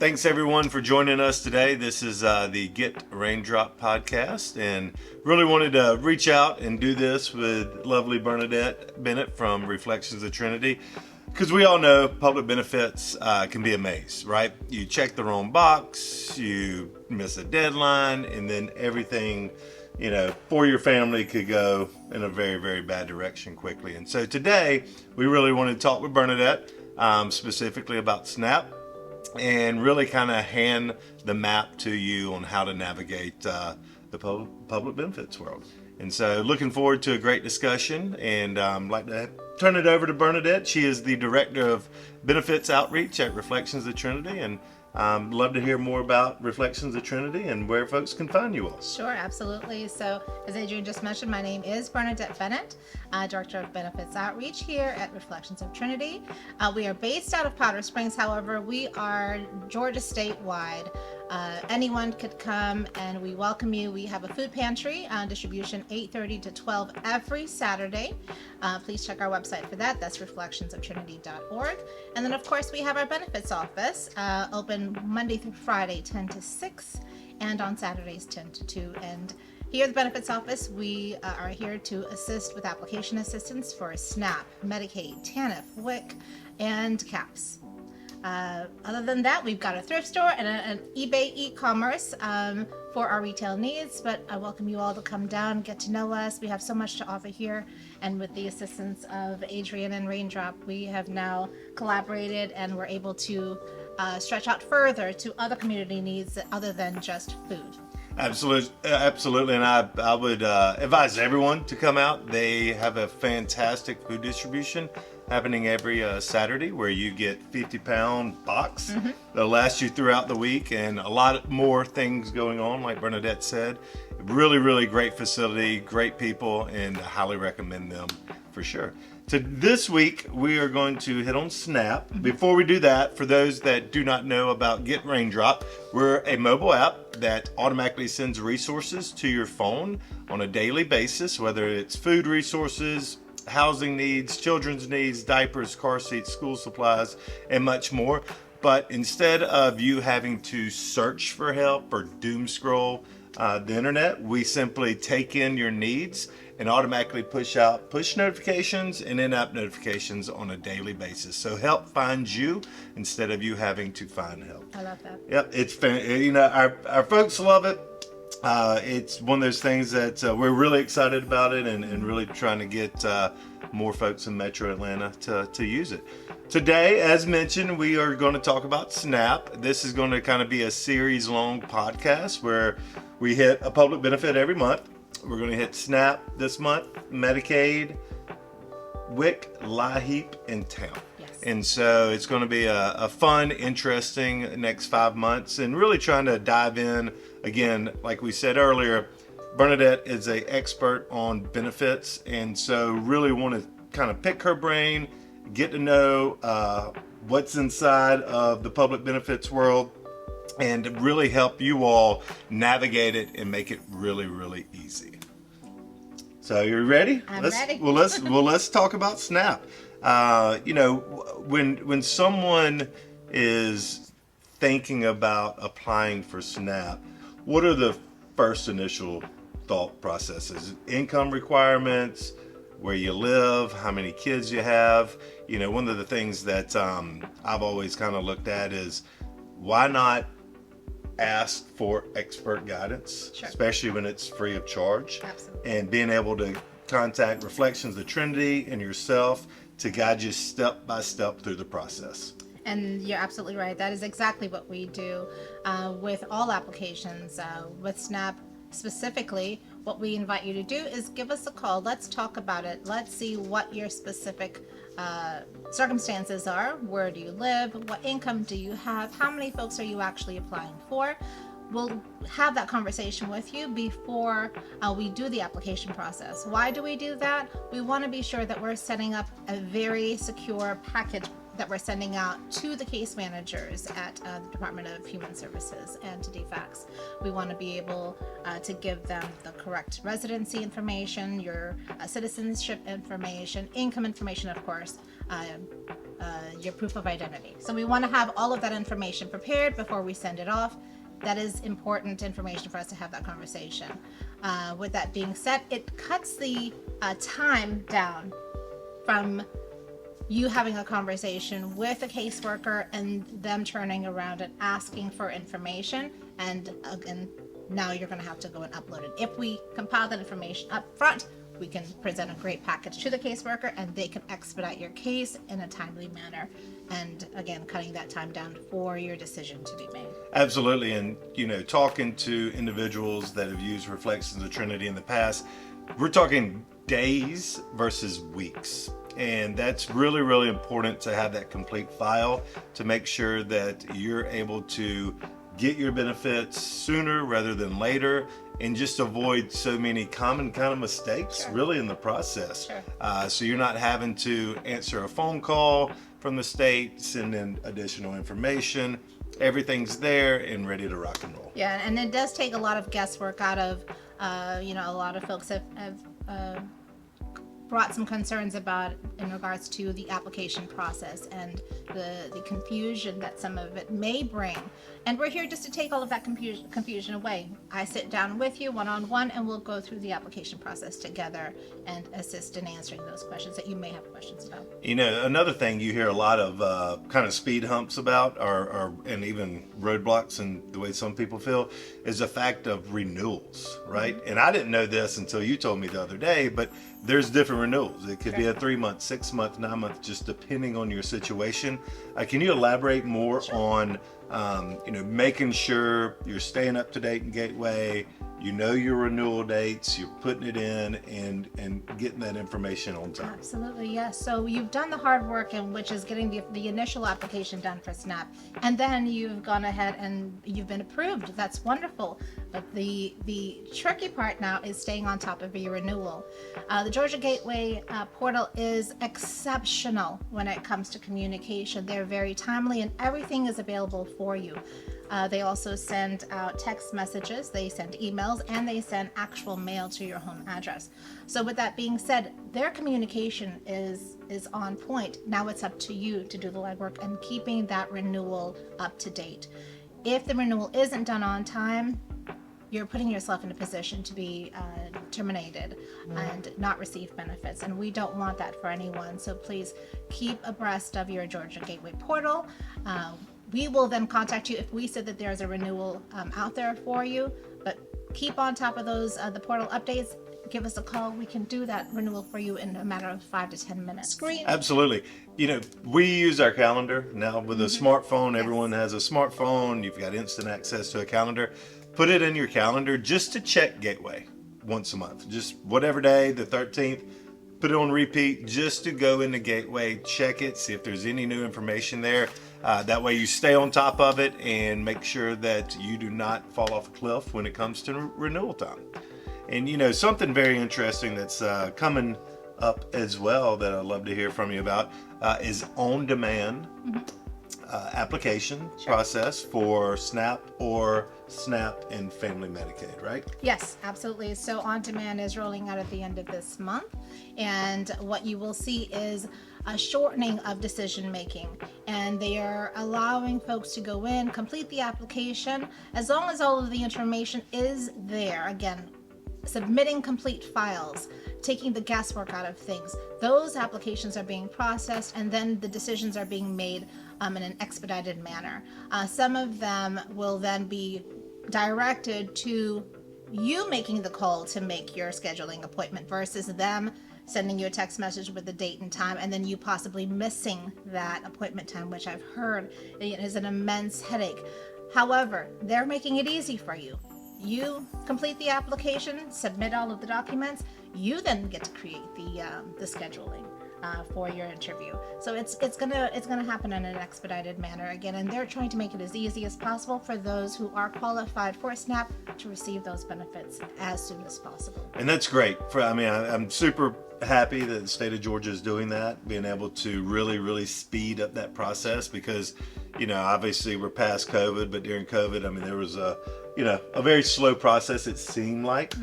Thanks everyone for joining us today. This is the Get Raindrop Podcast, and really wanted to reach out and do this with lovely Bernadette Bennett from Reflections of Trinity, because we all know public benefits can be a maze, right? You check the wrong box, you miss a deadline, and then everything, for your family could go in a very, very bad direction quickly. And so today, we really wanted to talk with Bernadette specifically about SNAP, and really kind of hand the map to you on how to navigate the public benefits world. And so looking forward to a great discussion, and like to turn it over to Bernadette. She is the Director of Benefits Outreach at Reflections of Trinity, and love to hear more about Reflections of Trinity and where folks can find you all. Sure, absolutely. So as Adrian just mentioned, my name is Bernadette Bennett, Director of Benefits Outreach here at Reflections of Trinity. We are based out of Powder Springs. However, we are Georgia statewide. Anyone could come and we welcome you. We have a food pantry distribution 8:30 to 12 every Saturday. Please check our website for that. That's reflectionsoftrinity.org. And then, of course, we have our benefits office open Monday through Friday, 10 to 6, and on Saturdays, 10 to 2. And here at the benefits office, we are here to assist with application assistance for SNAP, Medicaid, TANF, WIC, and CAPS. Other than that, we've got a thrift store and an eBay e-commerce for our retail needs, but I welcome you all to come down, get to know us. We have so much to offer here, and with the assistance of Adrian and Raindrop, we have now collaborated and we're able to stretch out further to other community needs other than just food. Absolutely, and I would advise everyone to come out. They have a fantastic food distribution happening every Saturday, where you get 50-pound box that'll last you throughout the week, and a lot more things going on, like Bernadette said. Really, really great facility, great people, and I highly recommend them for sure. So this week, we are going to hit on SNAP. Before we do that, for those that do not know about Get Raindrop, we're a mobile app that automatically sends resources to your phone on a daily basis, whether it's food resources, housing needs, children's needs, diapers, car seats, school supplies, and much more. But instead of you having to search for help or doom scroll the internet, we simply take in your needs and automatically push out push notifications and in-app notifications on a daily basis. So help finds you instead of you having to find help. I love that. Yep, it's our folks love it. It's one of those things that we're really excited about it, and really trying to get more folks in Metro Atlanta to use it. Today, as mentioned, we are going to talk about SNAP. This is going to kind of be a series-long podcast where we hit a public benefit every month. We're going to hit SNAP this month, Medicaid, WIC, LIHEAP, and TANF. Yes. And so it's going to be a fun, interesting next 5 months, and really trying to dive in. Again, like we said earlier, Bernadette is an expert on benefits, and so really want to kind of pick her brain, get to know what's inside of the public benefits world, and really help you all navigate it and make it really, really easy. So you ready? I'm ready. Let's talk about SNAP. When someone is thinking about applying for SNAP, what are the first initial thought processes? Income requirements, where you live, how many kids you have. One of the things that I've always kind of looked at is, why not ask for expert guidance, Sure. especially when it's free of charge. Absolutely. And being able to contact Reflections of Trinity and yourself to guide you step by step through the process. And you're absolutely right. That is exactly what we do with all applications. With SNAP specifically, what we invite you to do is give us a call. Let's talk about it. Let's see what your specific circumstances are. Where do you live? What income do you have? How many folks are you actually applying for? We'll have that conversation with you before we do the application process. Why do we do that? We want to be sure that we're setting up a very secure package that we're sending out to the case managers at the Department of Human Services and to DFACS. We want to be able to give them the correct residency information, your citizenship information, income information, of course, your proof of identity. So we want to have all of that information prepared before we send it off. That is important information for us to have that conversation. With that being said, it cuts the time down from you having a conversation with a caseworker and them turning around and asking for information. And again, now you're going to have to go and upload it. If we compile that information up front, we can present a great package to the caseworker and they can expedite your case in a timely manner. And again, cutting that time down for your decision to be made. Absolutely. And, talking to individuals that have used Reflections of Trinity in the past, we're talking days versus weeks. And that's really, really important to have that complete file to make sure that you're able to get your benefits sooner rather than later and just avoid so many common kind of mistakes really in the process. So you're not having to answer a phone call from the state, send in additional information. Everything's there and ready to rock and roll. Yeah, and it does take a lot of guesswork out of, a lot of folks have brought some concerns about in regards to the application process and the confusion that some of it may bring. And we're here just to take all of that confusion away. I sit down with you one-on-one and we'll go through the application process together and assist in answering those questions that you may have questions about. Another thing you hear a lot of kind of speed humps about and even roadblocks and the way some people feel is the fact of renewals, right? And I didn't know this until you told me the other day, but there's different renewals. It could be a 3-month, 6-month, 9-month, just depending on your situation. Can you elaborate more on, making sure you're staying up to date in Gateway, your renewal dates, you're putting it in and getting that information on time? Absolutely, yes. So you've done the hard work, which is getting the initial application done for SNAP, and then you've gone ahead and you've been approved. That's wonderful. But the tricky part now is staying on top of your renewal. The Georgia Gateway portal is exceptional when it comes to communication. They're very timely and everything is available for you. They also send out text messages, they send emails, and they send actual mail to your home address. So with that being said, their communication is on point. Now it's up to you to do the legwork and keeping that renewal up to date. If the renewal isn't done on time, you're putting yourself in a position to be terminated and not receive benefits. And we don't want that for anyone. So please keep abreast of your Georgia Gateway portal. We will then contact you if we said that there's a renewal out there for you. But keep on top of those, the portal updates. Give us a call. We can do that renewal for you in a matter of 5 to 10 minutes. Absolutely. We use our calendar now with a smartphone. Everyone has a smartphone. You've got instant access to a calendar. Put it in your calendar just to check Gateway once a month. Just whatever day, the 13th, put it on repeat just to go into Gateway, check it, see if there's any new information there. That way you stay on top of it and make sure that you do not fall off a cliff when it comes to renewal time. And something very interesting that's coming up as well that I'd love to hear from you about is on-demand application process for SNAP or SNAP and Family Medicaid, right? Yes, absolutely. So On Demand is rolling out at the end of this month. And what you will see is a shortening of decision making. And they are allowing folks to go in, complete the application, as long as all of the information is there. Again, submitting complete files, taking the guesswork out of things. Those applications are being processed and then the decisions are being made in an expedited manner. Some of them will then be directed to you making the call to make your scheduling appointment versus them sending you a text message with the date and time and then you possibly missing that appointment time, which I've heard is an immense headache. However, they're making it easy for you. You complete the application, submit all of the documents, you then get to create the scheduling for your interview. So it's gonna happen in an expedited manner again, and they're trying to make it as easy as possible for those who are qualified for SNAP to receive those benefits as soon as possible. And that's great. I'm super happy that the state of Georgia is doing that, being able to really, really speed up that process because Obviously we're past COVID, but during COVID, I mean, there was a very slow process, it seemed like.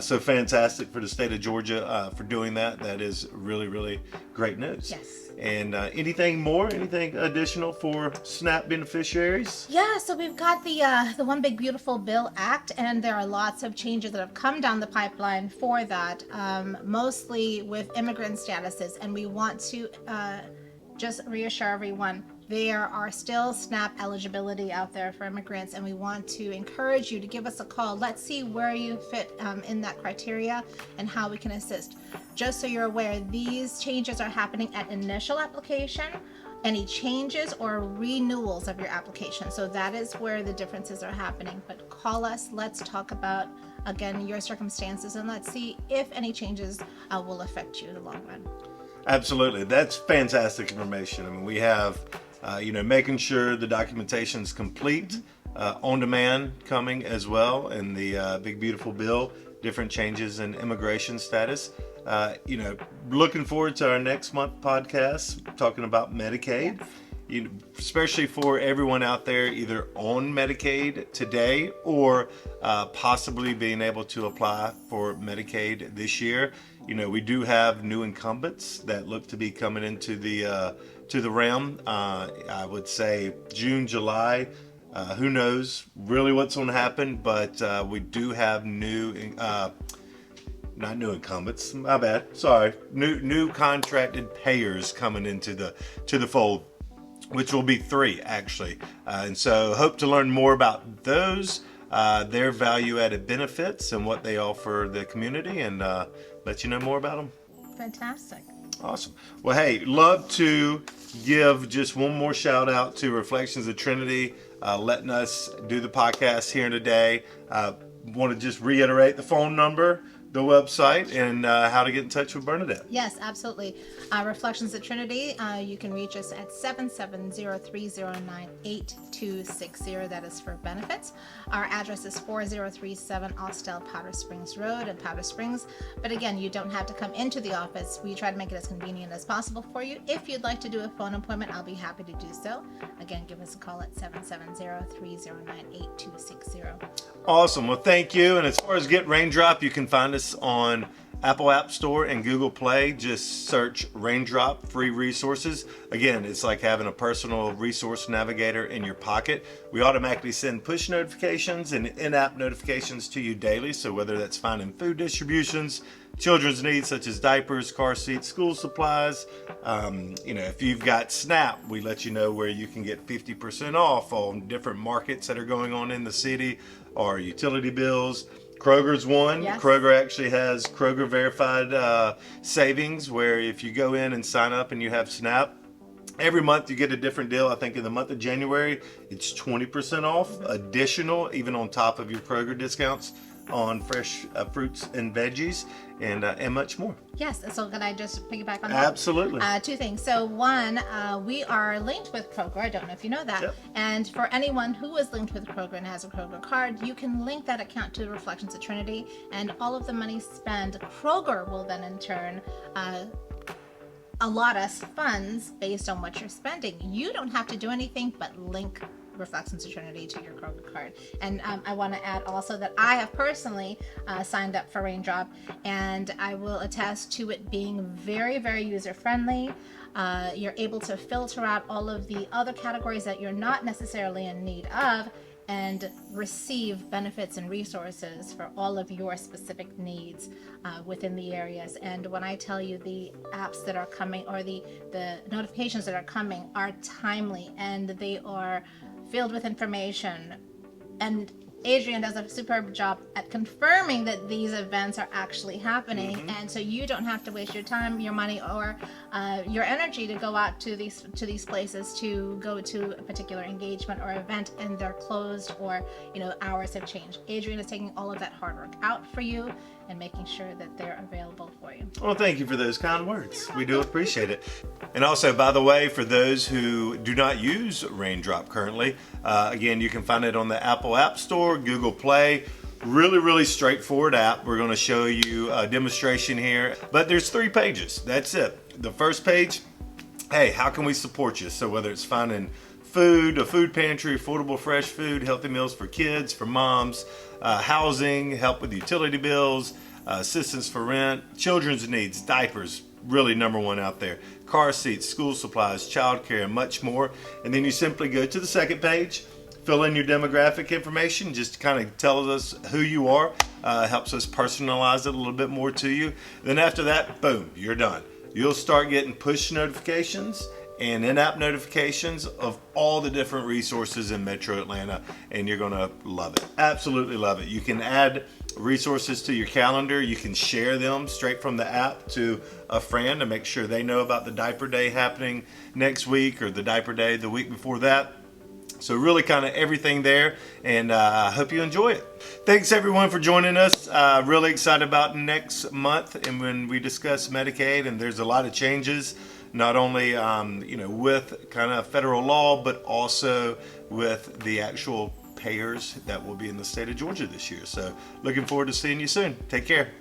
So fantastic for the state of Georgia for doing that. That is really, really great news. Yes. And anything additional for SNAP beneficiaries? Yeah, so we've got the One Big Beautiful Bill Act, and there are lots of changes that have come down the pipeline for that, mostly with immigrant statuses. And we want to just reassure everyone, there are still SNAP eligibility out there for immigrants, and we want to encourage you to give us a call. Let's see where you fit in that criteria and how we can assist. Just so you're aware, these changes are happening at initial application, any changes or renewals of your application. So that is where the differences are happening. But call us, let's talk about, again, your circumstances, and let's see if any changes will affect you in the long run. Absolutely. That's fantastic information. I mean, we have making sure the documentation is complete, on demand coming as well, and the Big Beautiful Bill, different changes in immigration status. Looking forward to our next month podcast talking about Medicaid. Yes. Especially for everyone out there either on Medicaid today or possibly being able to apply for Medicaid this year. We do have new incumbents that look to be coming into the realm. I would say June, July. Who knows really what's going to happen, but we do have not new incumbents. My bad. Sorry. New contracted payers coming into the fold, which will be 3 actually. And so hope to learn more about those, their value-added benefits and what they offer the community, and let you know more about them. Fantastic. Awesome. Well, hey, love to give just one more shout out to Reflections of Trinity, letting us do the podcast here today. Want to just reiterate the phone number, the website, and how to get in touch with Bernadette. Yes, absolutely. Reflections at Trinity, you can reach us at 770-309-8260. That is for benefits. Our address is 4037 Austell Powder Springs Road in Powder Springs. But again, you don't have to come into the office. We try to make it as convenient as possible for you. If you'd like to do a phone appointment, I'll be happy to do so. Again, give us a call at 770-309-8260. Awesome. Well, thank you. And as far as Get Raindrop, you can find us on Apple App Store and Google Play. Just search Raindrop free resources. Again, it's like having a personal resource navigator in your pocket. We automatically send push notifications and in-app notifications to you daily. So whether that's finding food distributions, children's needs such as diapers, car seats, school supplies, if you've got SNAP, we let you know where you can get 50% off on different markets that are going on in the city, or utility bills. Kroger's one. Yes. Kroger actually has Kroger verified savings, where if you go in and sign up and you have SNAP, every month you get a different deal. I think in the month of January, it's 20% off additional, even on top of your Kroger discounts on fresh fruits and veggies, and much more. Yes, so can I just piggyback on that? Absolutely. 2 things. So one, we are linked with Kroger. I don't know if you know that. Yep. And for anyone who is linked with Kroger and has a Kroger card, you can link that account to Reflections of Trinity, and all of the money spent, Kroger will then in turn allot us funds based on what you're spending. You don't have to do anything but link Reflections of Trinity to your Kroger card. And I want to add also that I have personally signed up for Raindrop, and I will attest to it being very, very user-friendly. You're able to filter out all of the other categories that you're not necessarily in need of, and receive benefits and resources for all of your specific needs within the areas. And when I tell you the apps that are coming, or the notifications that are coming, are timely, and they are filled with information, and Adrian does a superb job at confirming that these events are actually happening, and so you don't have to waste your time, your money, or your energy to go out to these places to go to a particular engagement or event, and they're closed, or hours have changed. Adrian is taking all of that hard work out for you and making sure that they're available for you. Well, thank you for those kind words. We do appreciate it. And also, by the way, for those who do not use Raindrop currently, again, you can find it on the Apple App Store, Google Play. Really, really straightforward app. We're going to show you a demonstration here, but there's 3 pages. That's it. The first page, hey, how can we support you? So whether it's finding food, a food pantry, affordable fresh food, healthy meals for kids, for moms, housing, help with utility bills, assistance for rent, children's needs, diapers, really number one out there, car seats, school supplies, childcare, and much more. And then you simply go to the second page, fill in your demographic information, just kind of tells us who you are, helps us personalize it a little bit more to you. Then after that, boom, you're done. You'll start getting push notifications and in-app notifications of all the different resources in Metro Atlanta, and you're gonna love it. Absolutely love it. You can add resources to your calendar. You can share them straight from the app to a friend to make sure they know about the diaper day happening next week or the diaper day the week before that. So really kind of everything there, and I hope you enjoy it. Thanks everyone for joining us. Really excited about next month and when we discuss Medicaid, and there's a lot of changes, not only with kind of federal law, but also with the actual payers that will be in the state of Georgia this year. So looking forward to seeing you soon. Take care.